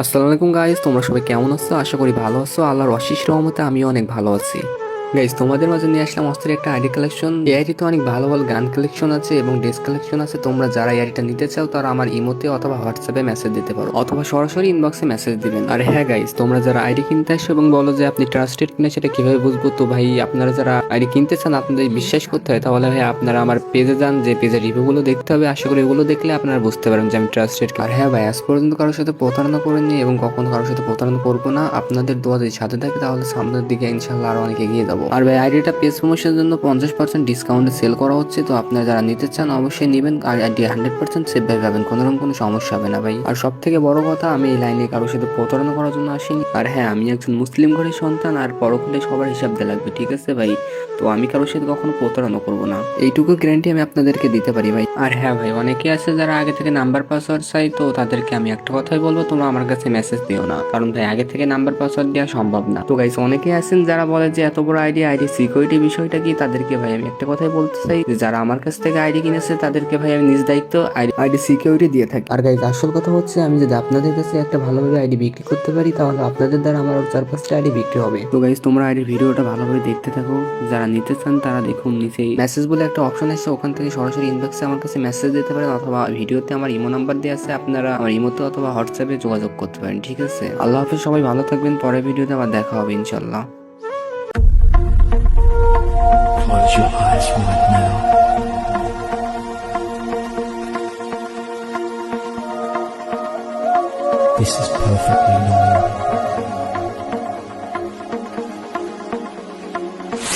আসসালামু আলাইকুম গাইস, তোমরা সবাই কেমন আছো? আশা করি ভালো আছো। আল্লাহর অশেষ রহমতে আমিও অনেক ভালো আছি। গাইস, তোমাদের মাঝে নিয়ে আসলাম অস্থির একটা আইডি কালেকশন। এই আইডিতে অনেক ভালো ভালো গান কালেকশন আছে এবং ড্রেস কালেকশন আছে। তোমরা যারা এই আইডিটা নিতে চাও তারা আমার ইমোতে অথবা হোয়াটসঅ্যাপে মেসেজ দিতে পারো অথবা সরাসরি ইনবক্সে মেসেজ দিবেন। আর হ্যাঁ গাইস, তোমরা যারা আইডি কিনতে আসো এবং বলো যে আপনি ট্রাস্টেড কিনা সেটা কিভাবে বুঝবো? তো ভাই, আপনারা যারা আইডি কিনতে চান আপনাদের বিশ্বাস করতে হয়, তাহলে ভাই আপনারা আমার পেজে যান, যে পেজের রিভিউগুলো দেখতে হবে। আশা করি এগুলো দেখলে আপনারা বুঝতে পারেন যে আমি ট্রাস্টেড। আর হ্যাঁ ভাই, আজ পর্যন্ত কারোর সাথে প্রতারণা করিনি এবং কখনো কারোর সাথে প্রতারণা করবো না। আপনাদের দোয়া যদি সাথে থাকে তাহলে সামনের দিকে ইনশাল্লাহ আরো অনেক এগিয়ে যাবো। আর ভাই, আইডিটা পেজ প্রমোশনের জন্য 50% ডিসকাউন্টে সেল করা হচ্ছে। তো আপনারা যারা নিতে চান অবশ্যই নেবেন। আর আইডি 100% সেফ ভাবে পাবেন, কোনোরকম কোনো সমস্যা হবে না ভাই। আর সব থেকে বড় কথা, আমি এই লাইনে কারোর সাথে প্রতারণা করার জন্য আসিনি। আর হ্যাঁ, আমি একজন মুসলিম ঘরের সন্তান, আর পরকালে সবার হিসাব দেওয়া লাগবে, ঠিক আছে ভাই? তো আমি কারোর সাথে কখনো প্রতারণা করবো না, এইটুকু গ্যারান্টি আমি আপনাদেরকে দিতে পারি ভাই। আর হ্যাঁ ভাই, অনেকে আছে যারা আগে থেকে নাম্বার পাসওয়ার্ড চাই, তো তাদেরকে আমি একটা কথাই বলবো, তোমরা আমার কাছে মেসেজ দিও না, কারণ ভাই আগে থেকে নাম্বার পাসওয়ার্ড দেওয়া সম্ভব না। তো গাইস, অনেকে আছেন যারা বলে যে এত বড় আইডি সিকিউরিটি বিষয়টা কি, তাদেরকে ভাই আমি একটা কথাই বলতে চাই যে যারা আমার কাছ থেকে আইডি কিনেছে তাদেরকে ভাই আমি নিজ দায়িত্ব আইডি সিকিউরিটি দিয়ে থাকি। আর গাইস, আসল কথা হচ্ছে আমি যদি আপনাদের কাছে একটা ভালোভাবে আইডি বিক্রি করতে পারি তাহলে আপনাদের দ্বারা আমার 4-5টা আইডি বিক্রি হবে। তো গাইস, তোমরা আইডির ভিডিওটা ভালোভাবে দেখতে থাকো। যারা নিতে চান তারা দেখুন, নিচেই মেসেজ বলে একটা অপশন আছে, ওখান থেকে সরাসরি ইনবক্সে আমার কাছে মেসেজ দিতে পারেন অথবা ভিডিওতে আমার ইমো নাম্বার দেওয়া আছে, আপনারা আমার ইমোতে অথবা হোয়াটসঅ্যাপে যোগাযোগ করতে পারেন, ঠিক আছে? আল্লাহ হাফেজ, সবাই ভালো থাকবেন। পরের ভিডিওতে আবার দেখা হবে ইনশাল্লাহ। Close your eyes right now. This is perfectly normal.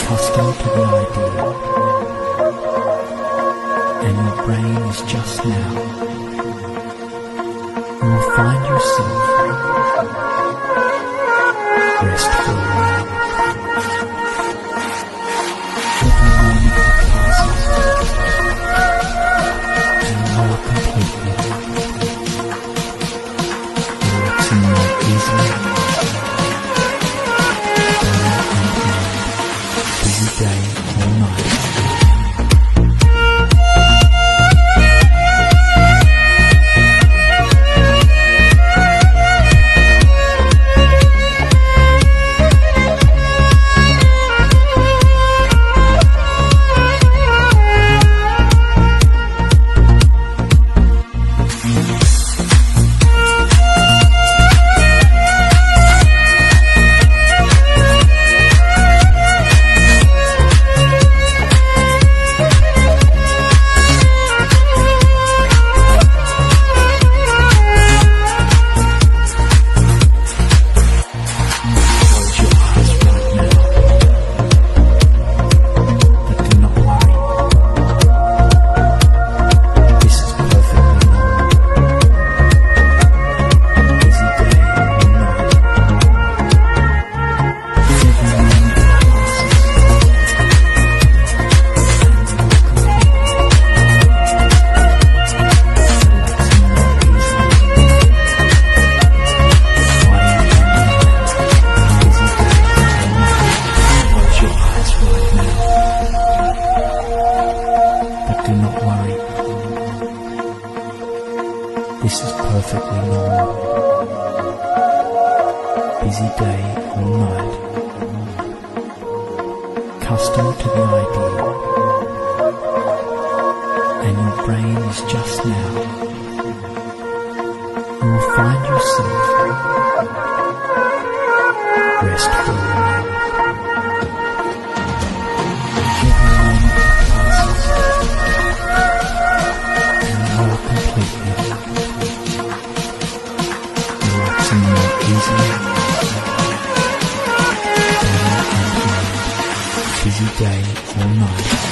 Custom to the idea, and your brain is just now. You will find yourself restful. Every moment that passes, you more completely, relaxing more easily. Busy day or night. Do not worry. This is perfectly normal. Busy day or night. Accustomed to the idea, and your brain is just now. You will find yourself restful. Every moment that passes, more completely, relaxing more easily. Busy day or night.